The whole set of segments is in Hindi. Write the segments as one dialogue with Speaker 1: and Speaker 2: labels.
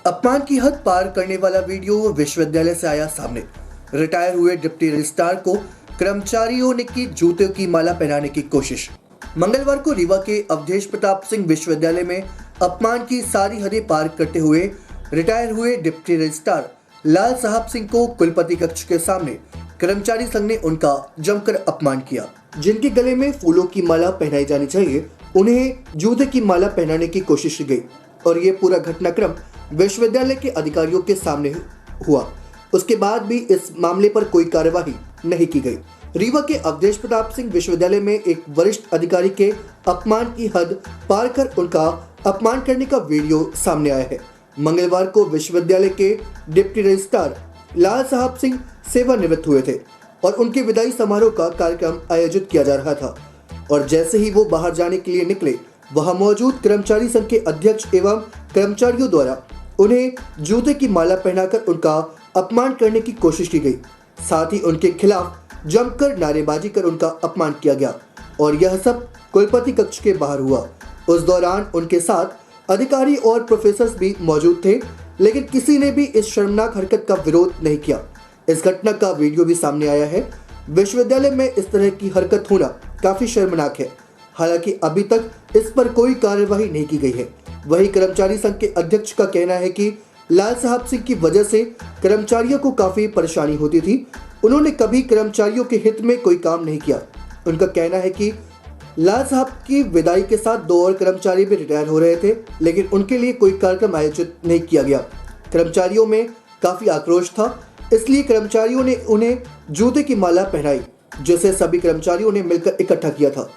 Speaker 1: अपमान की हद पार करने वाला वीडियो विश्वविद्यालय से आया सामने। रिटायर हुए डिप्टी रजिस्ट्रार को कर्मचारियों ने की जूते की माला पहनाने की कोशिश। मंगलवार को रीवा के अवधेश प्रताप सिंह विश्वविद्यालय में अपमान की सारी हदें पार करते हुए रिटायर हुए डिप्टी रजिस्ट्रार लाल साहब सिंह को कुलपति कक्ष के सामने कर्मचारी संघ ने उनका जमकर अपमान किया। जिनके गले में फूलों की माला पहनाई जानी चाहिए, उन्हें जूते की माला पहनाने की कोशिश की गई और ये पूरा घटनाक्रम विश्वविद्यालय के अधिकारियों के सामने हुआ। उसके बाद भी इस मामले पर कोई कार्यवाही नहीं की गई। रीवा के अवधेश प्रताप सिंह विश्वविद्यालय में एक वरिष्ठ अधिकारी के अपमान की हद पार कर उनका अपमान करने का वीडियो सामने आया है। मंगलवार को विश्वविद्यालय के डिप्टी रजिस्ट्रार लाल साहब सिंह सेवानिवृत्त हुए थे और उनके विदाई समारोह का कार्यक्रम आयोजित किया जा रहा था और जैसे ही वो बाहर जाने के लिए निकले, वहां मौजूद कर्मचारी संघ के अध्यक्ष एवं कर्मचारियों द्वारा उन्हें जूते की माला पहनाकर उनका अपमान करने की कोशिश की गई। साथ ही उनके खिलाफ जमकर नारेबाजी कर उनका अपमान किया गया और यह सब कुलपति कक्ष के बाहर हुआ। उस दौरान उनके साथ अधिकारी और प्रोफेसर भी मौजूद थे, लेकिन किसी ने भी इस शर्मनाक हरकत का विरोध नहीं किया। इस घटना का वीडियो भी सामने आया है। विश्वविद्यालय में इस तरह की हरकत होना काफी शर्मनाक है। हालांकि अभी तक इस पर कोई कार्यवाही नहीं की गई है। वहीं कर्मचारी संघ के अध्यक्ष का कहना है कि लाल साहब सिंह की वजह से कर्मचारियों को काफी परेशानी होती थी। उन्होंने कभी कर्मचारियों के हित में कोई काम नहीं किया। उनका कहना है कि लाल साहब की विदाई के साथ 2 और कर्मचारी भी रिटायर हो रहे थे, लेकिन उनके लिए कोई कार्यक्रम आयोजित नहीं किया गया। कर्मचारियों में काफी आक्रोश था, इसलिए कर्मचारियों ने उन्हें जूते की माला पहनाई, जिसे सभी कर्मचारियों ने मिलकर इकट्ठा किया था।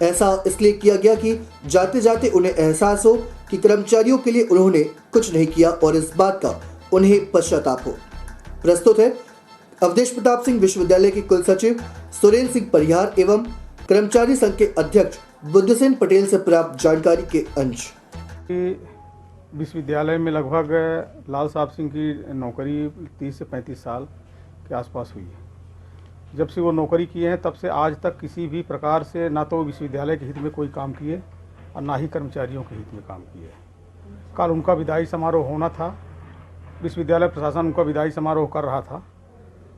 Speaker 1: ऐसा इसलिए किया गया कि जाते जाते उन्हें एहसास हो कि कर्मचारियों के लिए उन्होंने कुछ नहीं किया और इस बात का उन्हें पश्चाताप हो। प्रस्तुत है अवधेश प्रताप सिंह विश्वविद्यालय के कुलसचिव सुरेंद्र सिंह परिहार एवं कर्मचारी संघ के अध्यक्ष बुद्धसेन पटेल से प्राप्त जानकारी के अंश।
Speaker 2: विश्वविद्यालय में लगभग लाल साहब सिंह की नौकरी 30 से 35 साल के आसपास हुई है। जब से वो नौकरी किए हैं तब से आज तक किसी भी प्रकार से ना तो विश्वविद्यालय के हित में कोई काम किए और ना ही कर्मचारियों के हित में काम किए। कल उनका विदाई समारोह होना था, विश्वविद्यालय प्रशासन उनका विदाई समारोह कर रहा था,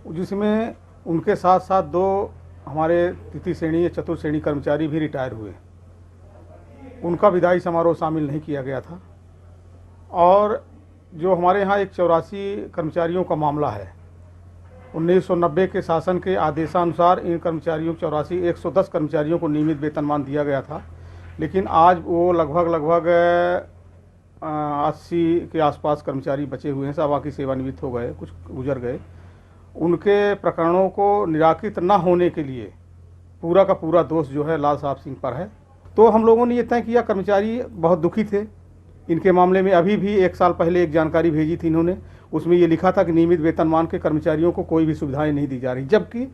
Speaker 2: जिसमें उनके साथ साथ 2 हमारे तृतीय श्रेणी या चतुर्थ श्रेणी कर्मचारी भी रिटायर हुए। उनका विदाई समारोह शामिल नहीं किया गया था। और जो हमारे यहाँ एक 84 कर्मचारियों का मामला है, 1990 के शासन के आदेशानुसार इन कर्मचारियों 110 कर्मचारियों को नियमित वेतनमान दिया गया था, लेकिन आज वो लगभग 80 के आसपास कर्मचारी बचे हुए हैं। सब बाकी सेवानिवृत्त हो गए, कुछ गुजर गए। उनके प्रकरणों को निराकृत न होने के लिए पूरा का पूरा दोष जो है लाल साहब सिंह पर है। तो हम लोगों ने ये तय किया, कर्मचारी बहुत दुखी थे इनके मामले में। अभी भी 1 साल पहले एक जानकारी भेजी थी इन्होंने, उसमें ये लिखा था कि नियमित वेतनमान के कर्मचारियों को कोई भी सुविधाएं नहीं दी जा रही, जबकि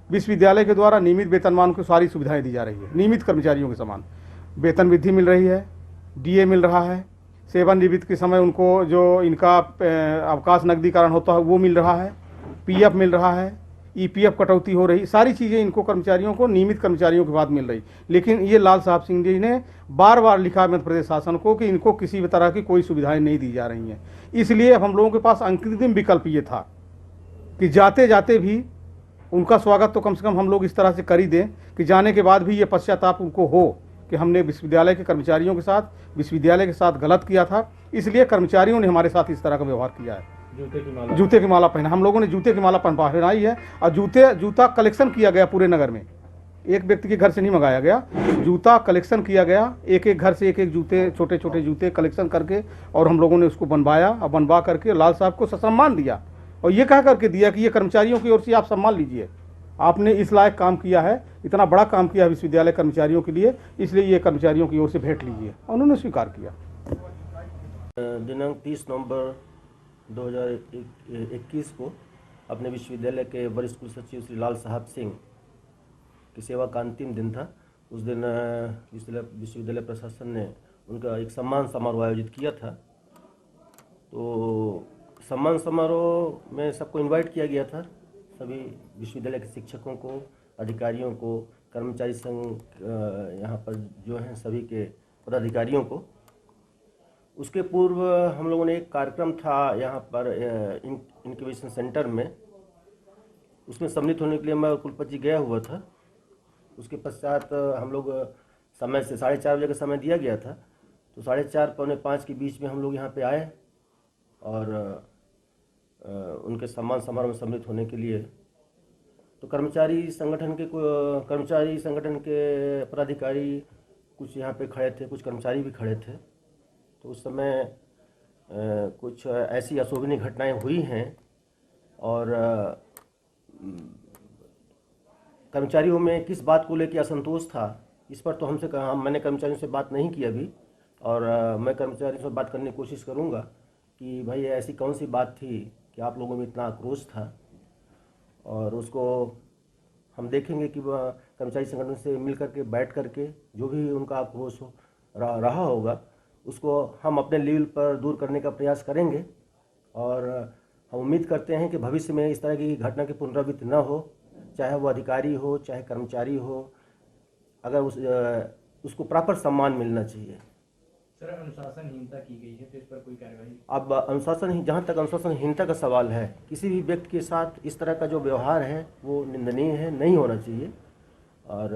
Speaker 2: विश्वविद्यालय के द्वारा नियमित वेतनमान को सारी सुविधाएं दी जा रही है। नियमित कर्मचारियों के समान वेतन वृद्धि मिल रही है, डीए मिल रहा है, सेवानिवृत्त के समय उनको जो इनका अवकाश नकदीकरण होता है वो मिल रहा है, पीएफ मिल रहा है, ईपीएफ कटौती हो रही, सारी चीज़ें इनको कर्मचारियों को नियमित कर्मचारियों के बाद मिल रही। लेकिन ये लाल साहब सिंह जी ने बार बार लिखा मध्य प्रदेश शासन को कि इनको किसी भी तरह की कोई सुविधाएं नहीं दी जा रही हैं। इसलिए हम लोगों के पास अंतरिम विकल्प ये था कि जाते जाते भी उनका स्वागत तो कम से कम हम लोग इस तरह से कर ही दें कि जाने के बाद भी ये पश्चाताप उनको हो कि हमने विश्वविद्यालय के कर्मचारियों के साथ, विश्वविद्यालय के साथ गलत किया था, इसलिए कर्मचारियों ने हमारे साथ इस तरह का व्यवहार किया है। जूते की माला पहना, हम लोगों ने जूते की माला पहनाई है और जूता कलेक्शन किया गया पूरे नगर में। एक व्यक्ति के घर से नहीं मंगाया गया, जूता कलेक्शन किया गया। एक घर से एक जूते, छोटे छोटे जूते कलेक्शन करके और हम लोगों ने उसको बनवाया और बनवा करके लाल साहब को सम्मान दिया और ये कह करके दिया कि ये कर्मचारियों की ओर से आप सम्मान लीजिए, आपने इस लायक काम किया है, इतना बड़ा काम किया है विश्वविद्यालय कर्मचारियों के लिए, इसलिए ये कर्मचारियों की ओर से भेंट लीजिए। उन्होंने स्वीकार किया।
Speaker 3: दिनांक 30 नवंबर 2021 को अपने विश्वविद्यालय के वरिष्ठ कुलसचिव श्री लाल साहब सिंह की सेवा का अंतिम दिन था। उस दिन विश्वविद्यालय प्रशासन ने उनका एक सम्मान समारोह आयोजित किया था। तो सम्मान समारोह में सबको इनवाइट किया गया था, सभी विश्वविद्यालय के शिक्षकों को, अधिकारियों को, कर्मचारी संघ यहाँ पर जो हैं सभी के पदाधिकारियों को। उसके पूर्व हम लोगों ने एक कार्यक्रम था यहाँ पर इंक्यूबेशन सेंटर में, उसमें सम्मिलित होने के लिए मैं कुलपति जी गया हुआ था। उसके पश्चात हम लोग समय से 4:30 बजे का समय दिया गया था, तो 4:30 पौने 5 के बीच में हम लोग यहाँ पे आए और उनके सम्मान समारोह में सम्मिलित होने के लिए। तो कर्मचारी संगठन के पदाधिकारी कुछ यहाँ पे खड़े थे, कुछ कर्मचारी भी खड़े थे। तो उस समय कुछ ऐसी अशोभनीय घटनाएं हुई हैं और कर्मचारियों में किस बात को लेकर असंतोष था, इस पर तो हमसे कहा, मैंने कर्मचारियों से बात नहीं की अभी, और मैं कर्मचारियों से बात करने की कोशिश करूंगा कि भाई ऐसी कौन सी बात थी कि आप लोगों में इतना आक्रोश था, और उसको हम देखेंगे कि वह कर्मचारी संगठन से मिल करके बैठ करके जो भी उनका आक्रोश रहा होगा उसको हम अपने लेवल पर दूर करने का प्रयास करेंगे। और हम उम्मीद करते हैं कि भविष्य में इस तरह की घटना की पुनरावृत्ति न हो, चाहे वो अधिकारी हो चाहे कर्मचारी हो, अगर उसको प्रॉपर सम्मान मिलना चाहिए।
Speaker 4: सर, अनुशासनहीनता की गई है तो इस पर कोई कार्रवाई?
Speaker 3: अब जहाँ तक अनुशासनहीनता का सवाल है, किसी भी व्यक्ति के साथ इस तरह का जो व्यवहार है वो निंदनीय है, नहीं होना चाहिए। और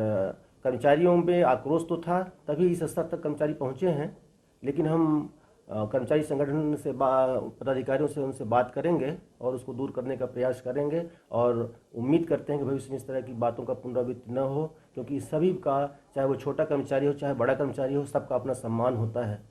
Speaker 3: कर्मचारियों में आक्रोश तो था, तभी इस स्तर तक कर्मचारी पहुँचे हैं, लेकिन हम कर्मचारी संगठन से पदाधिकारियों से उनसे बात करेंगे और उसको दूर करने का प्रयास करेंगे, और उम्मीद करते हैं कि भविष्य में इस तरह की बातों का पुनरावृत्ति न हो, क्योंकि सभी का, चाहे वो छोटा कर्मचारी हो चाहे बड़ा कर्मचारी हो, सबका अपना सम्मान होता है।